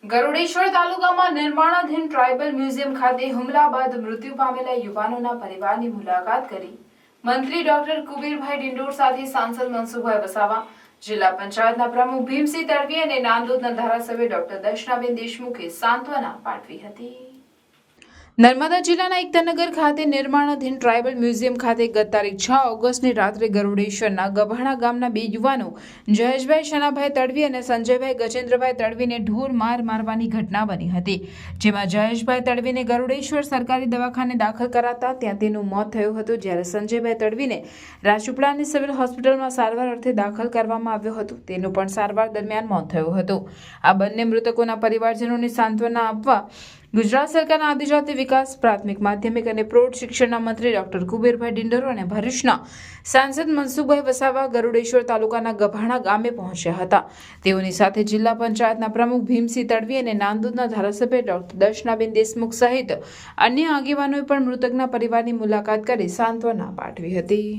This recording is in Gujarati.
ગરુડેશ્વર તાલુકામાં નિર્માણાધીન ટ્રાઇબલ મ્યુઝિયમ ખાતે હુમલા બાદ મૃત્યુ પામેલા યુવાનોના પરિવારની મુલાકાત કરી મંત્રી ડોક્ટર કુબીરભાઈ ડિંડોર સાથે સાંસદ મનસુખભાઈ વસાવા, જિલ્લા પંચાયતના પ્રમુખ ભીમસિંહ તડવી અને નાંદોદના ધારાસભ્ય ડોક્ટર દર્શનાબેન દેશમુખે સાંત્વના પાઠવી હતી। નર્મદા જિલ્લાના એકતાનગર ખાતે નિર્માણાધીન ટ્રાઇબલ મ્યુઝિયમ ખાતે ગત તારીખ 6 ઓગસ્ટની રાત્રે ગરુડેશ્વરના ગભાણા ગામના બે યુવાનો જયેશભાઈ શનાભાઈ તડવી અને સંજયભાઈ ગજેન્દ્રભાઈ તડવીને ઢોર માર મારવાની ઘટના બની હતી, જેમાં જયેશભાઈ તડવીને ગરુડેશ્વર સરકારી દવાખાને દાખલ કરાતા ત્યાં તેનું મોત થયું હતું, જ્યારે સંજયભાઈ તડવીને રાજપીપળાની સિવિલ હોસ્પિટલમાં સારવાર અર્થે દાખલ કરવામાં આવ્યો હતો, તેનું પણ સારવાર દરમિયાન મોત થયું હતું। આ બંને મૃતકોના પરિવારજનોને સાંત્વના આપવા ગુજરાત સરકારના આદિજાતિ વિકાસ, પ્રાથમિક, માધ્યમિક અને પ્રૌઢ શિક્ષણના મંત્રી ડોક્ટર કુબીરભાઈ ડિંડોર અને ભરૂચના સાંસદ મનસુખભાઈ વસાવા ગરુડેશ્વર તાલુકાના ગભાણા ગામે પહોંચ્યા હતા। તેઓની સાથે જિલ્લા પંચાયતના પ્રમુખ ભીમસિંહ તડવી અને નાંદોદના ધારાસભ્ય ડોક્ટર દર્શનાબેન દેશમુખ સહિત અન્ય આગેવાનોએ પણ મૃતકના પરિવારની મુલાકાત કરી સાંત્વના પાઠવી હતી।